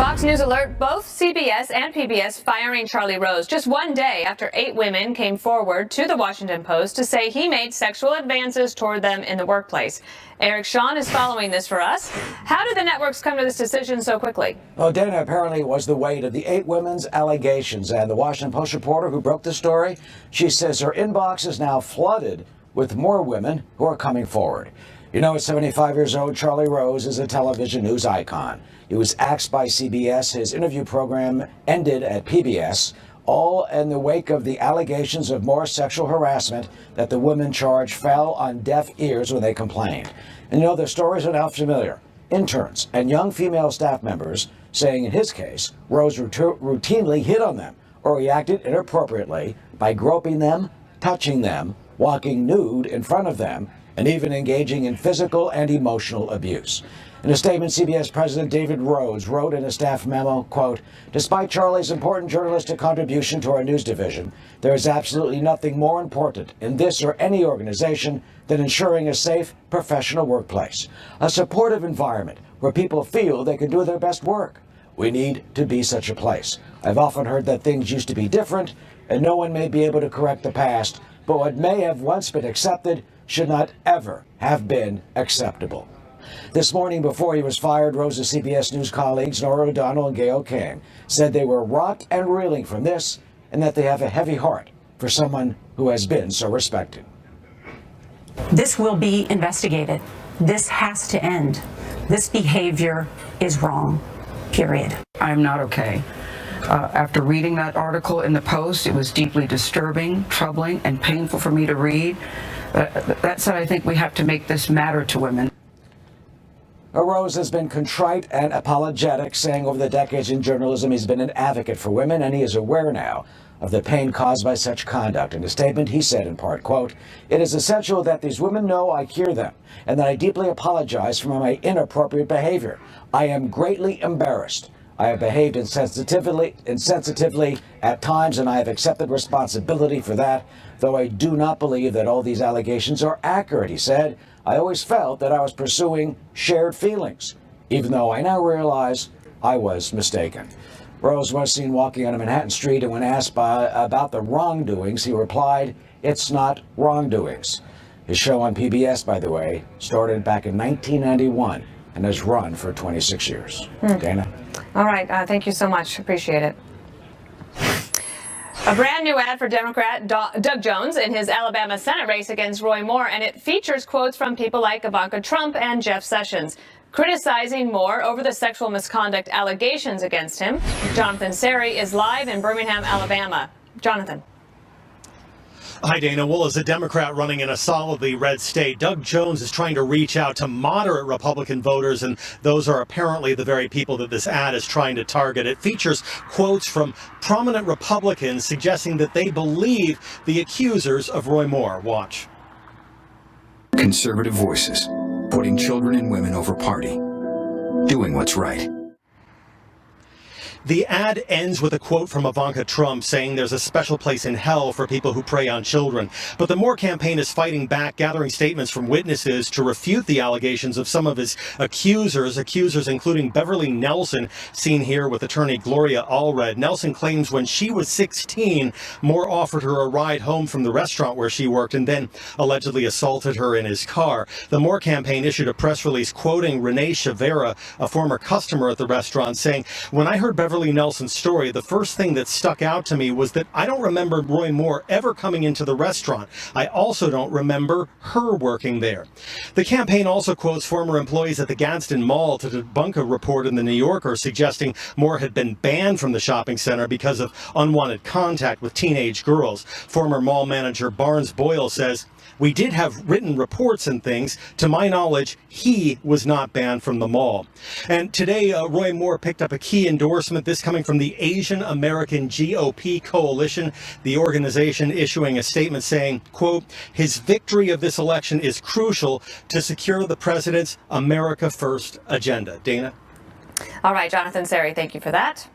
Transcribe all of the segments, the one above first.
Fox News alert, both CBS and PBS firing Charlie Rose just one day after 8 women came forward to the Washington Post to say he made sexual advances toward them in the workplace. Eric Shawn is following this for us. How did the networks come to this decision so quickly? Well, Dana, apparently it was the weight of the 8 women's allegations. And the Washington Post reporter who broke the story, she says her inbox is now flooded with more women who are coming forward. You know, at 75 years old, Charlie Rose is a television news icon. He was axed by CBS. His interview program ended at PBS, all in the wake of the allegations of more sexual harassment that the women charged fell on deaf ears when they complained. And you know, their stories are now familiar. Interns and young female staff members saying in his case, Rose routinely hit on them or reacted inappropriately by groping them, touching them, walking nude in front of them, and even engaging in physical and emotional abuse. In a statement, CBS President David Rhodes wrote in a staff memo, quote, "Despite Charlie's important journalistic contribution to our news division, there is absolutely nothing more important in this or any organization than ensuring a safe, professional workplace, a supportive environment where people feel they can do their best work. We need to be such a place. I've often heard that things used to be different, and no one may be able to correct the past, but what may have once been accepted should not ever have been acceptable." This morning, before he was fired, Rose's CBS News colleagues, Nora O'Donnell and Gail King, said they were rocked and reeling from this and that they have a heavy heart for someone who has been so respected. This will be investigated. This has to end. This behavior is wrong, period. I'm not okay. After reading that article in the Post, it was deeply disturbing, troubling, and painful for me to read. That said, I think we have to make this matter to women. Rose has been contrite and apologetic, saying over the decades in journalism he's been an advocate for women, and he is aware now of the pain caused by such conduct. In a statement, he said in part, quote, "It is essential that these women know I hear them and that I deeply apologize for my inappropriate behavior. I am greatly embarrassed. I have behaved insensitively at times, and I have accepted responsibility for that, though I do not believe that all these allegations are accurate," he said. "I always felt that I was pursuing shared feelings, even though I now realize I was mistaken." Rose was seen walking on a Manhattan street, and when asked about the wrongdoings, he replied, "It's not wrongdoings." His show on PBS, by the way, started back in 1991 and has run for 26 years. Dana? All right. Thank you so much. Appreciate it. A brand new ad for Democrat Doug Jones in his Alabama Senate race against Roy Moore, and it features quotes from people like Ivanka Trump and Jeff Sessions, criticizing Moore over the sexual misconduct allegations against him. Jonathan Seri is live in Birmingham, Alabama. Jonathan. Hi, Dana. Well, as a Democrat running in a solidly red state, Doug Jones is trying to reach out to moderate Republican voters, and those are apparently the very people that this ad is trying to target. It features quotes from prominent Republicans suggesting that they believe the accusers of Roy Moore. Watch. Conservative voices, putting children and women over party, doing what's right. The ad ends with a quote from Ivanka Trump saying there's a special place in hell for people who prey on children. But the Moore campaign is fighting back, gathering statements from witnesses to refute the allegations of some of his accusers including Beverly Nelson, seen here with attorney Gloria Allred. Nelson claims when she was 16, Moore offered her a ride home from the restaurant where she worked and then allegedly assaulted her in his car. The Moore campaign issued a press release quoting Renee Chavera, a former customer at the restaurant, saying, "When I heard Beverly Nelson's story, the first thing that stuck out to me was that I don't remember Roy Moore ever coming into the restaurant. I also don't remember her working there." The campaign also quotes former employees at the Gadsden Mall to debunk a report in the New Yorker suggesting Moore had been banned from the shopping center because of unwanted contact with teenage girls. Former mall manager Barnes Boyle says, "We did have written reports and things. To my knowledge, he was not banned from the mall." And today, Roy Moore picked up a key endorsement, this coming from the Asian American GOP Coalition, the organization issuing a statement saying, quote, "His victory of this election is crucial to secure the president's America First agenda." Dana? All right, Jonathan Seri, thank you for that.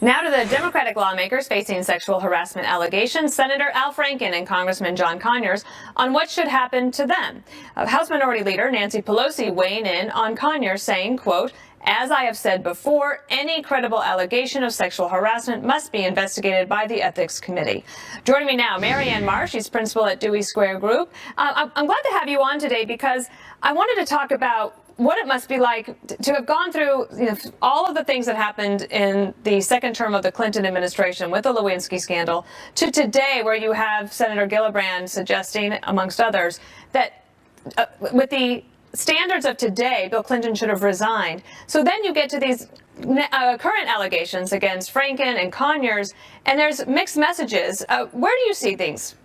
Now to the Democratic lawmakers facing sexual harassment allegations, Senator Al Franken and Congressman John Conyers, on what should happen to them. House Minority Leader Nancy Pelosi weighing in on Conyers, saying, quote, As I have said before, any credible allegation of sexual harassment must be investigated by the Ethics Committee. Joining me now, Marianne Marsh, she's principal at Dewey Square Group. I'm glad to have you on today because I wanted to talk about what it must be like to have gone through all of the things that happened in the second term of the Clinton administration with the Lewinsky scandal to today, where you have Senator Gillibrand suggesting, amongst others, that with the standards of today, Bill Clinton should have resigned. So then you get to these current allegations against Franken and Conyers, and there's mixed messages. Where do you see things?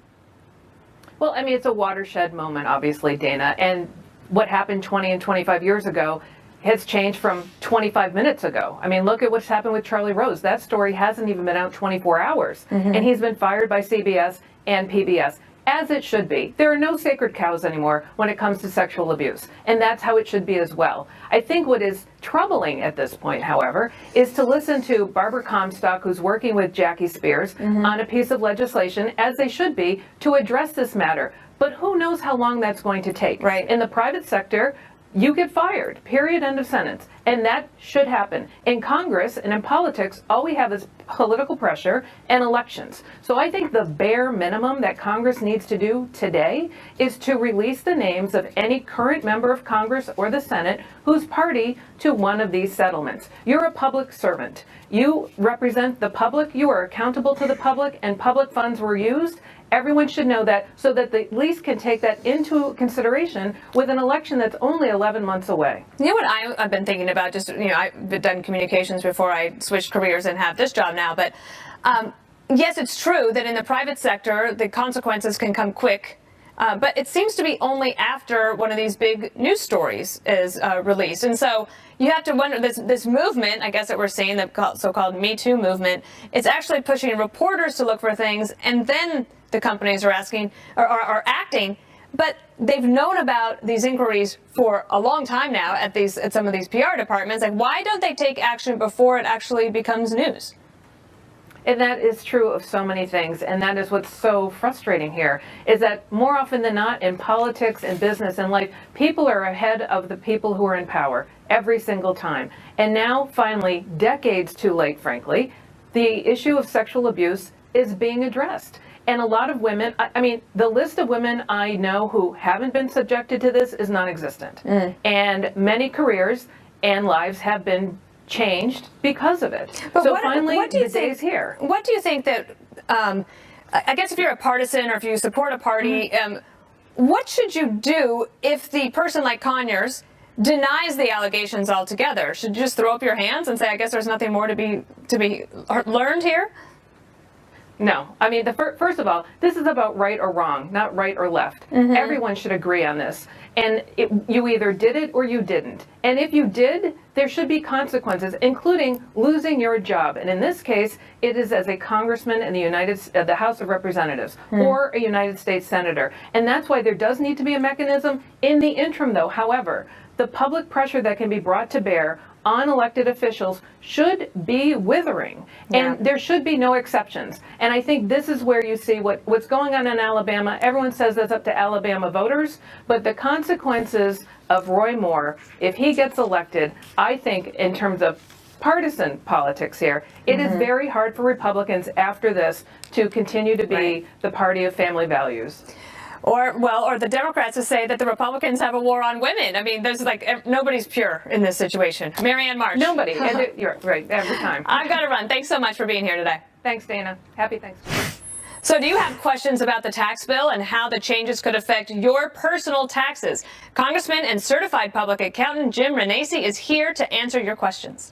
Well, I mean, it's a watershed moment, obviously, Dana, and what happened 20 and 25 years ago has changed from 25 minutes ago. I mean, look at what's happened with Charlie Rose. That story hasn't even been out 24 hours, and he's been fired by CBS and PBS, as it should be. There are no sacred cows anymore when it comes to sexual abuse, and that's how it should be as well. I think what is troubling at this point, however, is to listen to Barbara Comstock, who's working with Jackie Spears on a piece of legislation, as they should be, to address this matter. But who knows how long that's going to take. Right. In the private sector, you get fired, period, end of sentence. And that should happen. In Congress and in politics, all we have is political pressure and elections. So I think the bare minimum that Congress needs to do today is to release the names of any current member of Congress or the Senate who's party to one of these settlements. You're a public servant. You represent the public. You are accountable to the public, and public funds were used. Everyone should know that, so that they at least can take that into consideration with an election that's only 11 months away. You know what I've been thinking about, just, I've done communications before I switched careers and have this job now, but yes, it's true that in the private sector, the consequences can come quick. But it seems to be only after one of these big news stories is released. And so you have to wonder, this movement, I guess that we're seeing, the so-called Me Too movement, it's actually pushing reporters to look for things, and then the companies are asking or are acting. But they've known about these inquiries for a long time now at some of these PR departments. Like, why don't they take action before it actually becomes news? And that is true of so many things, and that is what's so frustrating here, is that more often than not, in politics and business and life, people are ahead of the people who are in power every single time. And now, finally, decades too late, frankly, the issue of sexual abuse is being addressed. And a lot of women, I mean, the list of women I know who haven't been subjected to this is non-existent. And many careers and lives have been changed because of it. But so finally, the day's here. What do you think that, I guess if you're a partisan or if you support a party, what should you do if the person like Conyers denies the allegations altogether? Should you just throw up your hands and say, I guess there's nothing more to be learned here? No. I mean, first of all, this is about right or wrong, not right or left. Everyone should agree on this. And you either did it or you didn't. And if you did, there should be consequences, including losing your job. And in this case, it is as a congressman in the House of Representatives or a United States senator. And that's why there does need to be a mechanism. In the interim, though, however, the public pressure that can be brought to bear on elected officials should be withering, and there should be no exceptions. And I think this is where you see what's going on in Alabama. Everyone says that's up to Alabama voters, but the consequences of Roy Moore, if he gets elected, I think in terms of partisan politics here, it is very hard for Republicans after this to continue to be the party of family values. Or the Democrats to say that the Republicans have a war on women. I mean, there's nobody's pure in this situation. Marianne Marsh. Nobody. You're right, every time. I've got to run. Thanks so much for being here today. Thanks, Dana. Happy Thanksgiving. So do you have questions about the tax bill and how the changes could affect your personal taxes? Congressman and certified public accountant Jim Renacci is here to answer your questions.